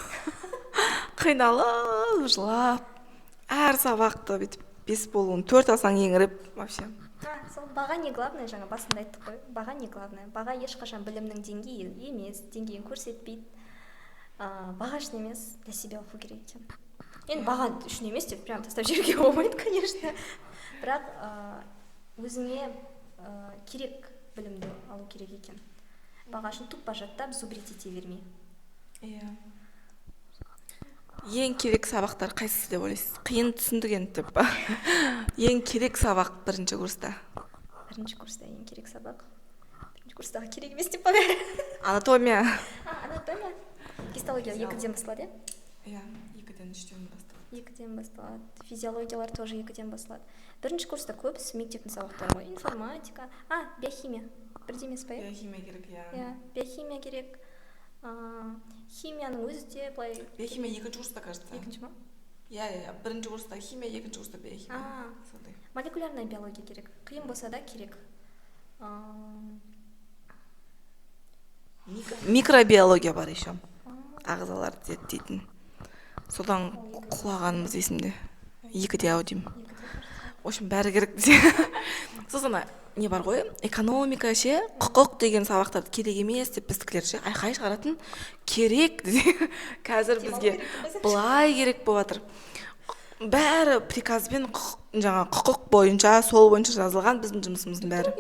Қиналып, жылап, әр сабақты бүйтіп 5 болуын 4 алсаң еңіреп вообще. Сол баға не главное, жаңа басында айттық қой. Баға не главное. Баға ешқашан білімнің деңгейі емес, деңгейін көрсетпейді. Баға үшін емес, для себя оқу керек екен. Енді баға үшін емес деп прям тастап жіберуге болмайды, конечно. Бірақ өзіңе керек білімді алу керек екен. Баға үшін тупо жаттап зубрить ете бермей. Иә. Ең керек сабақтар қайсысы деп ойлайсыз? Қиын түсіндік енді деп па? Ең керек сабақ бірінші курста. Бірінші курста ең керек сабақ. Бірінші курстағы керек емес деп па бәрі? Анатомия. Анатомия. Гистология 2-ден басталады, иә? 2-ден 3-ден басталады. 2-ден басталады. Физиологиялар тоже 2-ден басталады. Бірінші курста көбісі мектептің сабақтары ғой. Информатика, биохимия. Бірде емес па? Биохимия керек, иә. Иә, биохимия керек. Химияның өзі де былай. Биохимия 2-ші курста, кажется. 2-ші ма? Иә, бірінші курста химия, 2-ші курста биохимия. Молекулярная биология керек. Қиын болса да керек. Микробиология бар еще. Ағзаларды зерттейтін. Содан құлағанымыз есімде. 2-де деймін. В общем, бәрі керек десе. Сосын не бар ғой, экономика ше, құқық деген сабақтарды керек емес деп біздікілер ше, айқай шығаратын керек десе. Қазір бізге былай керек болып жатыр. Бәрі приказбен жаңа құқық бойынша, сол бойынша жазылған біздің жұмысымыздың бәрі.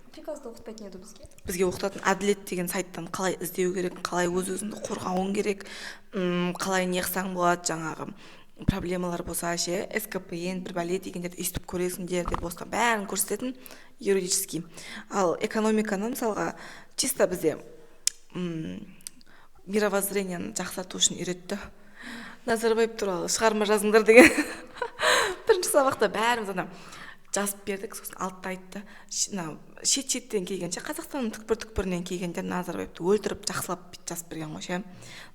Приказды оқытпайтын еді бізге. Бізге оқытатын әділет деген сайттан қалай іздеу керек, қалай өз-өзіңді қорғауың керек, қалай неқсаң болады, жаңағы проблемалар болса ше, СКПН, бір бәле дегендерді естіп көресіңдер деп осыған бәрін көрсететін юридический. Ал экономиканы мысалға чисто бізде мировоззрениені жақсарту үшін үйретті. Назарбаев туралы шығарма жазыңдар деген. Бірінші сабақта бәріміз жазып бердік, сосын алтыда айтты. Шет-шеттен келгенше, Қазақстанның түкпір-түкпірінен келгендер Назарбаевты өлтіріп, жақсылап жазып берген ғой ше.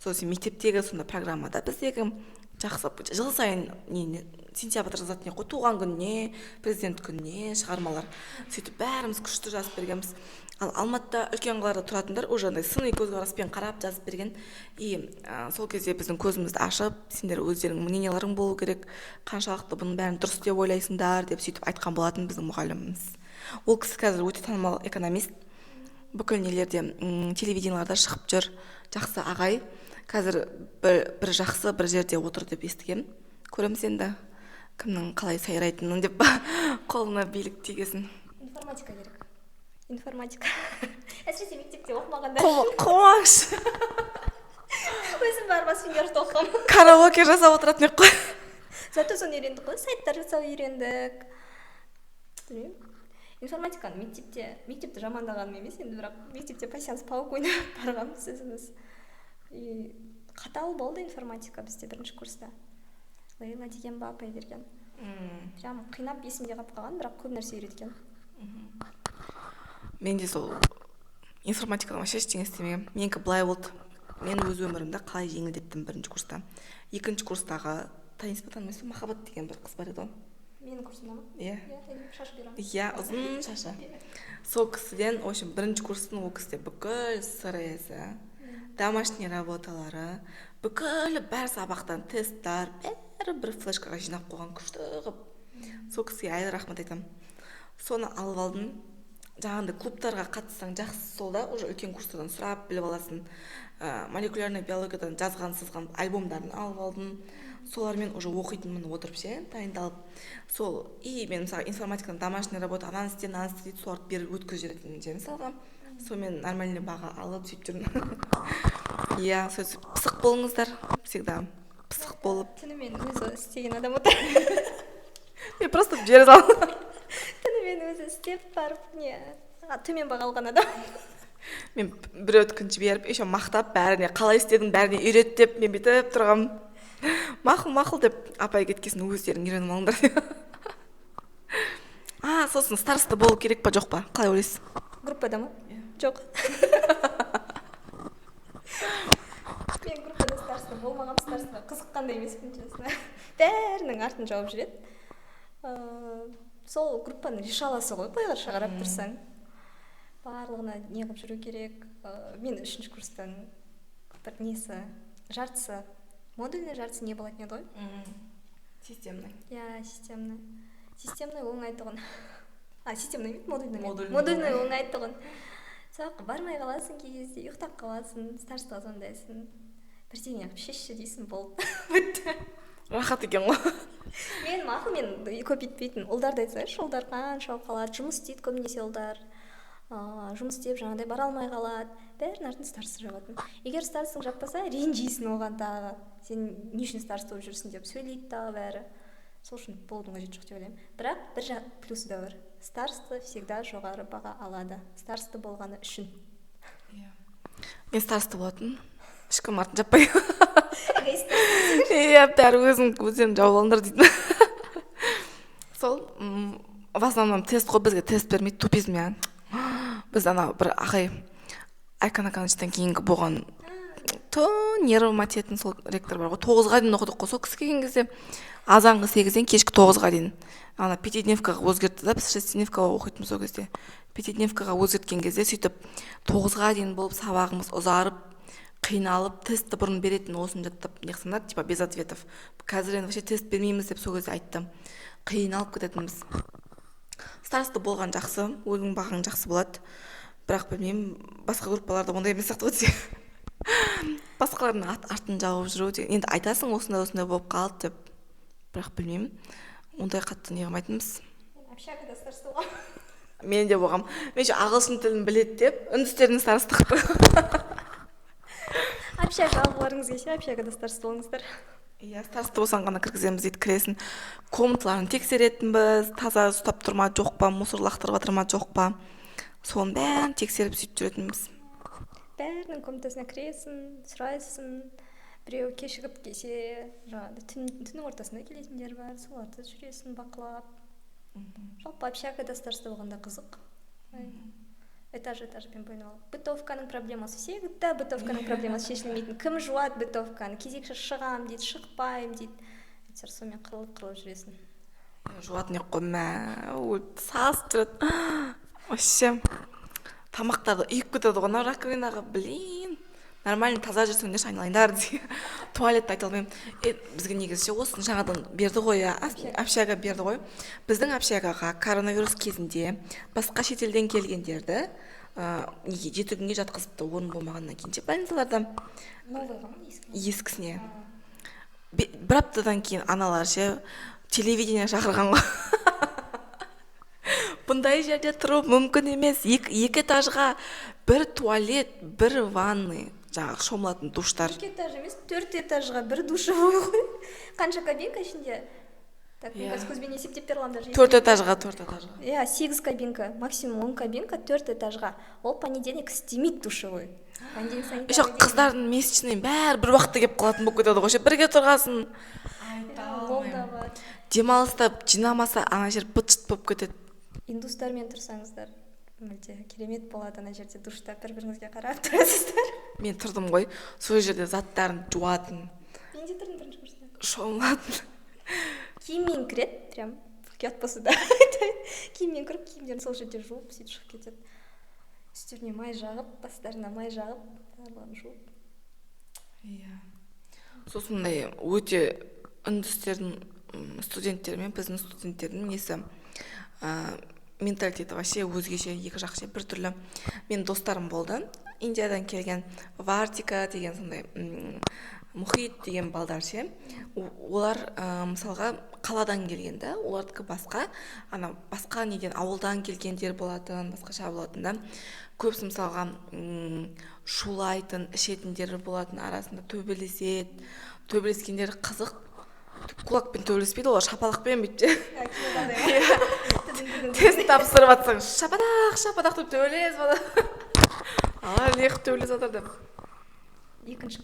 Сосын мектептегі сонда программада біздегі жақсылап жыл сайын сентябрьда жазатын ғой, туған күніне, президент күніне шығармалар. Сөйтіп бәріміз күшті жазып бергенбіз. Ал Алматыда үлкен қалаларда тұратындар уже сыни көзқараспен қарап жазып берген. И сол кезде біздің көзімізді ашып, сендер өздерің мненияларың болу керек, қаншалықты бұның бәрін дұрыс деп ойлайсыңдар деп сөйтіп айтқан болатын біздің мұғаліміміз. Ол кісі қазір өте танымал экономист. Бүкіл нелерде телевиденияларда шығып жүр, жақсы ағай. Қазір бір жақсы бір жерде отыр деп естігем. Көреміз енді кімнің қалай сайрайтынын деп қолына билік тигесін. информатика керек. Информатика. Әсіресе мектепте оқымағандар. Қоймаңызшы. Өзім барып Асфендияровты оқығанмын. Караоке жасап отыратын ек қой. Зато соны үйрендік қой, сайттар жасау үйрендік. Білмеймін. Информатиканы мектепте жамандағаным емес, енді бірақ мектепте пассианс паук ойнап барғанбыз өзіміз. Қатал болды информатика бізде бірінші курста. Лейла деген ба апай берген. Прям қинап есімде қалып қалған, бірақ көп нәрсе үйреткен. Мен де сол информатикадан вообще ештеңе істемегенмін. Менікі былай болды. Мен өз өмірімді қалай жеңілдеттім бірінші курста. Екінші курстағы танисыз ба, танымайсыз ба, Махаббат деген бір қыз бар еді ғой. Менің курсымда ма? Иә. Шашы бұйра. Иә, ұзын шашы. Сол кісіден, в общем, бірінші курстың ол кісіде бүкіл СРС-і, домашний работалары, бүкіл бәр сабақтан тесттар, бәрі бір флешкаға жинап қойған күшті қып. Сол кісіге әлі рахмет айтамын. Соны алып алдым. Жаңағындай клубтарға қатыссаң жақсы сол да, уже үлкен курстардан сұрап біліп аласың. Молекулярный биологиядан жазған-сызған альбомдарын алып алдым. Солармен уже оқитынмын отырып ше, дайындалып. Сол, мен мысалы информатикадан домашний работа, ананы істе дейді, соларды беріп өткізіп жіберетін же мысалға. Сонымен нормальный баға алып сөйтіп жүрмін. Иә, сөз пысық болыңыздар, всегда пысық болып. Түнімен өзі істеген адам отыр. Мен просто жібере салдым. Түнімен өзі істеп барып, төмен баға алған адам. Мен бір өткінші беріп, еще мақтап, бәріне қалай істедің, бәріне үйрет деп, мен бүйтіп тұрғам. Мақұл деп, апай кеткесін өздерің үйреніп алыңдар деп. Сосын староста болу керек па, жоқ па? Қалай ойлайсыз? Группада ма? Жоқ. Мен группада староста болмағам, староста қызыққандай емеспін, честно. Бәрінің артын жауып жүреді. Сол группаны решаласы ғой, былайға шығарап тұрсаң. Барлығына не қылып жүру керек. Мен үшінші курстан бір несі, жартысы, модульный жартысы не болатын еді ғой? Системный. Иә, системный. Системный оңайтығын. Системный емес, модульный. Модульный оңайтығын. Сабаққа бармай қаласың, кей кезде ұйықтап қаласың, старостаға звондайсың. Бірдеңе қылып шешші дейсің, болды. Бітті. Рахат екен ғой. Мен көп етпейтін. Ұлдарды айтсайшы, ұлдар қанша қалады, жұмыс істейді көбінесе ұлдар. Жұмыс істеп жаңағыдай бара алмай қалады. Бәрін артын староста жабатын. Егер старостың жаппаса, ренжисің оған тағы. Сен не үшін староста болып жүрсің деп сөйлейді тағы бәрі. Сол үшін болудың қажеті жоқ деп ойлаймын. Бірақ бір плюсы да бар. Староста всегда жоғары баға алады. Староста болғаны үшін. Мен староста болатын. Ешкім артын жаппай. Иә, бәрі өздерін жауып алыңдар дейді. Сол, в основном тест қой, бізге тест бермейді, тупизм я. Біз бір ағай Айкан Акановичтан кейінгі болған нервым атетін сол ректор бар ғой, 9-ға дейін оқыдық қой, сол кісі келген кезде азанғы 8-ден кешкі 9-ға дейін пятидневкаға өзгертті да, біз шестидневкаға оқитынбыз сол кезде. Пятидневкаға өзгерткен кезде сөйтіп 9-ға дейін болып сабағымыз ұзарып, қиналып, тестті бұрын беретін осын жаттап неқсам да, типа без ответов. Қазір енді вообще тест бермейміз деп сол кезде айттым. Қиналып кететінбіз. Староста болған жақсы, өзің бағаң жақсы болады. Бірақ білмеймін, басқа группаларда ондай емес сияқты өтсе. Басқалардың артын жауып жүру деген. Енді айтасың, осындай болып қалды деп. Бірақ білмеймін, ондай қатты не қылмайтынбыз. Общагада староста болғам. Мен де болғам. Мен ағылшын тілін біледі деп, үндістердің староста қылып. Общага алғыларыңыз келсе, общагада староста болыңыздар. Иә, староста болсаң ғана кіргіземіз дейді, кіресін. Комнаталарын тексеретінбіз, таза ұстап тұр ма, жоқ па, мусор лақтырып жатыр ма, жоқ па. Соның бәрін тексеріп сөйтіп жүретінбіз. Бәрінің комнатасына кіресің, сұрайсың. Біреу кешігіп келсе, түннің ортасында келетіндер бар, соларды жүресің бақылап. Жалпы общагада староста болғанда қызық. Этаж-этажбен бойынып алып. Бытовканың проблемасы всегда бытовканың проблемасы шешілмейтін. Кім жуады бытовканы? Кезекші шығам дейді, шықпайым дейді. Әйтеуір сонымен қырылып жүресің. Жуатын ек қой, сасып жүреді. Вообще, тамақтарды үйіп кетеді ғой, раковинаға, блин. Нормально таза жүрсеңдер айналайындар дейді. Туалетті айта алмаймын. Бізге негізі осыны жаңадан берді ғой, общага берді ғой. Біздің общагаға коронавирус кезінде басқа шетелден келгендерді неге 7 күнге жатқызыпты, орын болмағаннан кейін больницаларда. Ескісіне. Бір аптадан кейін аналар телевидение шақырған ғой. Бұндай жерде тұру мүмкін емес. Екі этажға бір туалет, бір ванный, жаңағы шомылатын душтар. 2 этаж емес, 4 этажға бір душевой ғой. Қанша кабинка ішінде? Так, мен қазір көзбен есептеп бере аламын даже. 4 этажға. Иә, 8 кабинка, максимум 10 кабинка 4 этажға. Ол понедельник істемейді душевой. Понедельник санитарный Еще қыздардың месячный бәрі бір уақытта келіп қалатын болып кетеді ғой. Ше бірге тұрғасын. Ол да бар. Демалыста жинамаса ана жер быт-шыт болып кетеді. Индустармен тұрсаңыздар, мүлде керемет болады ана жерде душта бір-біріңізге қарап тұрасыздар. Мен тұрдым ғой, сол жерде заттарын жуатын, Мен де тұрдым бірінші курста. шомылатын. Киіммен кіреді, прям ұят болса да. Киіммен кіріп, киімдерін сол жерде жуып, сөйтіп шығып кетеді. Үстеріне май жағып, бастарына май жағып, барлығын жуып. Иә. Сосын өте үндістердің студенттермен, біздің студенттердің несі менталитеті вообще өзгеше, екі жақ ше, бір түрлі. Мен достарым болды. Индиядан келген Вартика деген сондай мұхит деген балдар ше. Олар мысалға қаладан келген да, олардікі басқа, басқа неден ауылдан келгендер болатын, басқаша болатын да. Көбісі мысалға шулайтын, ішетіндер болатын, арасында төбелеседі. Төбелескендер қызық. Кулакпен төбелеспейді, олар шапалақпен бүйтті. Тест тапсырып атсаң, шападақ деп төбелес бала. Алар неғып төбелес отыр деп. Екінші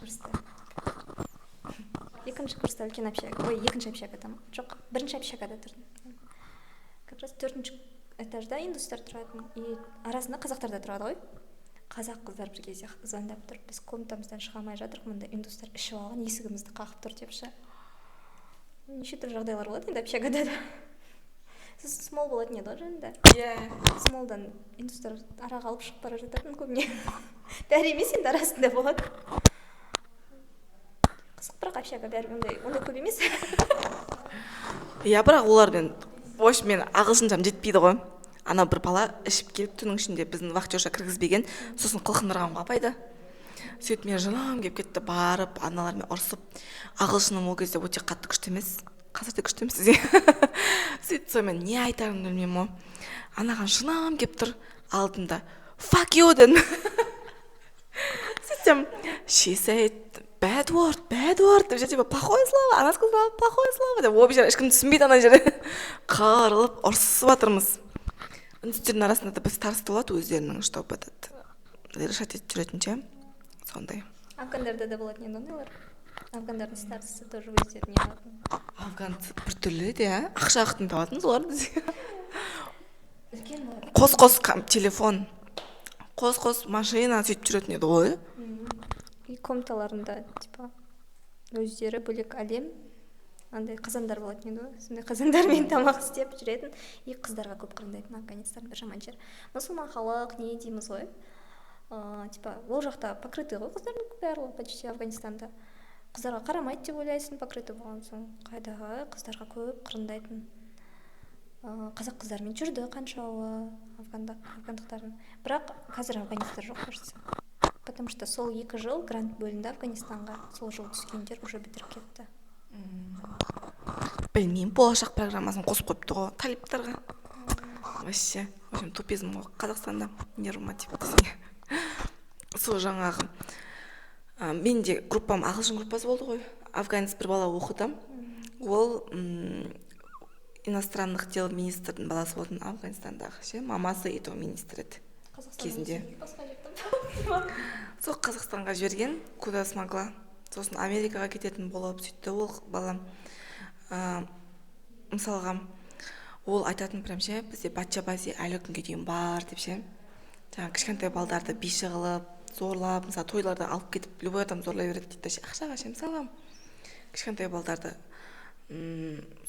курста үлкен общага. Ой, екінші общагада ма? Жоқ, бірінші общагада тұрдым. Как раз 4-ші этажда индустар тұратын. И арасында қазақтар да тұрады ғой. Қазақ қыздар бір кезде звондап тұрып, біз комнатамыздан шыға алмай жатырмық, мында индустар ішіп алған, есігімізді қағып тұр деп ше. Неше түрлі жағдайлар болады енді общагада да. Сіз смол болатын еді ғой жанында. Иә. Смолдан индустар араға алып шығып бара жататын көбіне. Бәрі емес енді арасында болады. Қызық, бірақ общага бәрі ондай көп емес. Иә, бірақ олармен мен ағылшыншам жетпейді ғой. Ана бір бала ішіп келіп түннің ішінде біздің вахтерша кіргізбеген, сосын қылқындырған ғой апайды. Сөйтіп мен жылам кеп кетті, барып аналармен ұрсып. Ағылшыным ол кезде өте қатты күшті емес. Қазір де күшті емес сізге. Сөйтіп сонымен не айтарымды білмеймін ғой. Анаған жылам кеп тұр алдында. Fuck you дедім. Сөйтсем, she said bad word деп типа плохое слово, она сказала плохое слово деп. Ол бейшара ешкім түсінбейді ана жерде. Қарылып ұрсысып жатырмыз. Үндістердің арасында да біз тарс болады өздерінің, чтобы решать етіп жүретін ше. Сондай. Афгандарда да болатын енді ондайлар. Афгандардың старшысы тоже өздеріне алатын. Афганцы бір түрлі де, ақша ақтын табатын солар бізге. Үлкен болады. Қос телефон, қос машина сөйтіп жүретін еді ғой. И комнаталарында типа өздері бөлек әлем, андай қазандар болатын еді ғой. Сондай қазандармен тамақ істеп жүретін. И қыздарға көп қырындайтын Афганистан бір жаман жер. Мұсылман халық не дейміз ғой. Типа ол жақта покрытый ғой қыздардың барлығы почти Афганистанда. Қыздарға қарамайды деп ойлайсың, покрытый болған соң. Қайдағы қыздарға көп қырындайтын. Қазақ қыздармен жүрді қаншауы афгандықтардың. Бірақ қазір афганистар жоқ кажется. Потому что сол 2 жыл грант бөлінді Афганистанға. Сол жыл түскендер уже бітіріп кетті. Білмеймін, болашақ программасын қосып қойыпты ғой талиптарға. Вообще, в общем, тупизм ғой Қазақстанда, норматив десең. Сол жаңағы менде группам ағылшын группасы болды ғой. Афганец бір бала оқыды. Ол иностранных дел министрдің баласы болатын Афганистандағы ше. Мамасы ето министр еді кезінде. Сол Қазақстанға жіберген, куда смогла. Сосын Америкаға кететін болып сөйтті ол бала. Мысалға ол айтатын прям ше, бізде батча-бази әлі күнге дейін бар деп ше. Жаңа кішкентай балдарды биші қылып, зорлап, мысалы тойларда алып кетіп, любой адам зорлай береді дейді ше. Ақшаға ше, мысалға кішкентай балдарды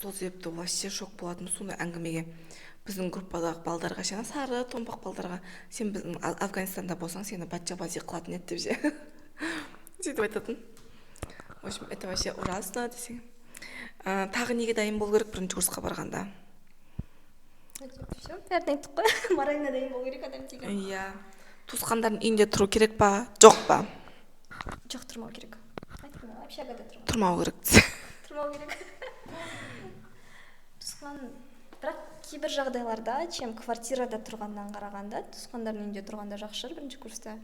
сол себепті вообще шок болатын сондай әңгімеге. Біздің группадағы балдарға ше, сары томпақ балдарға, сен біздің Афганистанда болсаң, сені батча-бази қылатын еді деп ше. Сөйтіп айтатын. В общем, это вообще ужасно десең. Тағы неге дайын болу керек бірінші курсқа барғанда? Все, бәрін айттық қой. Морально дайын болу керек адам деген. Иә. Туысқандардың үйінде тұру керек па, жоқ па? Жоқ, тұрмау керек. Айттым, общагада тұрмау керек. Тұрмау керек. Туысқан бірақ кейбір жағдайларда чем квартирада тұрғаннан қарағанда туысқандардың үйінде тұрғанда жақсы шығар бірінші курста.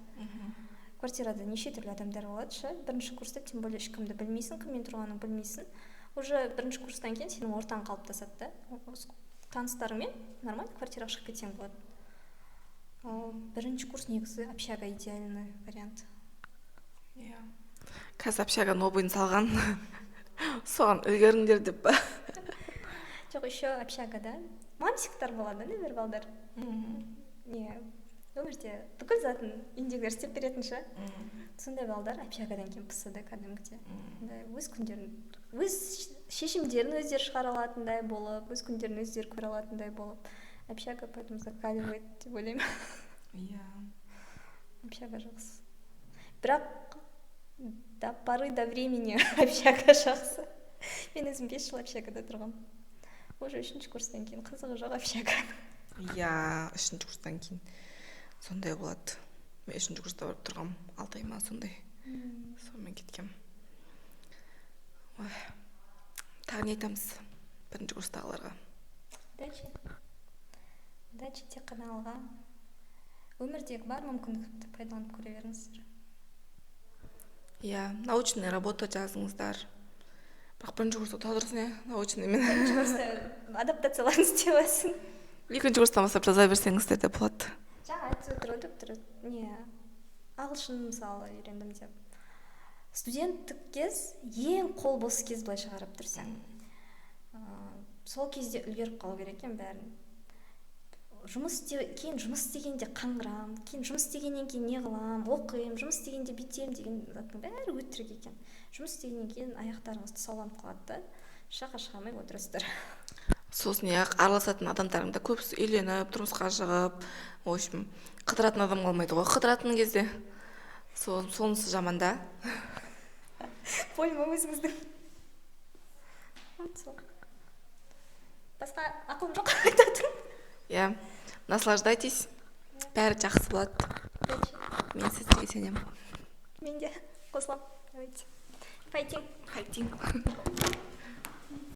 Квартирада неше түрлі адамдар болады ше. Бірінші курста тем более ешкімді білмейсің, кіммен тұрғанын білмейсің. Уже бірінші курстан кейін сенің ортаң қалыптасады да. Таныстарыңмен нормально квартираға шығып кетсең болады. Ал бірінші курс негізі общага идеальный вариант. Қазір общага новыйын салған. Соған үлгеріңдер деп па? Жоқ, еще общагада мамсиктар болады, небір балдар. Не, өмірде бүкіл затын үйіндегілер істеп беретін ше. Сондай балдар общагадан кейін пысады кәдімгідей. Өз күндерін, өз шешімдерін өздері шығара алатындай болып, өз күндерін өздері көре алатындай болып. Общага поэтому закаливает деп ойлаймын. Общага жақсы. Бірақ до поры до времени общага жақсы. Мен өзім 5 жыл общагада тұрғам. Уже 3-ші курстан кейін қызығы жоқ общага. 3-ші курстан кейін сондай болады. Мен 3-ші курста барып тұрғам, 6 ай ма сондай. Сонымен кеткем. Тағы не айтамыз 1-ші курстағыларға? Удачи тек қана алға. Өмірдегі бар мүмкіндікті пайдаланып көре беріңіздер. Научный работа жазыңыздар. Бірақ 1-ші курста дұрыс не? Научный мен. 1-ші курста адаптацияларын істеп алсын. 2-ші курстан бастап жаза берсеңіздер де болады. Жаңа айтып отыр, доктор, не, ағылшын мысалы үйрендім деп. Студенттік кез ең қол бос кез былайша қарап тұрсаң. Сол кезде үлгеріп қалу керек екен бәрін. Кейін жұмыс істегенде қаңғырам, кейін жұмыс істегеннен кейін не қылам, оқимын, жұмыс істегенде бүйтем деген заттың бәрі өтірік екен. Жұмыс істегеннен кейін аяқтарыңыз тұсауланып қалады да, шақа шығамай отырасыздар. Сосын араласатын адамдарың да көбісі үйленіп, тұрмысқа шығып, в общем, қыдыратын адам қалмайды ғой, қыдыратын кезде. Сонысы жаман да. Пойма өзіңіздің. Басқа ақылым жоқ айтатын. Наслаждайтесь. Бәрі жақсы болады. Мен сізге сенемін. Мен де қосылам. Давайте. Файтинг.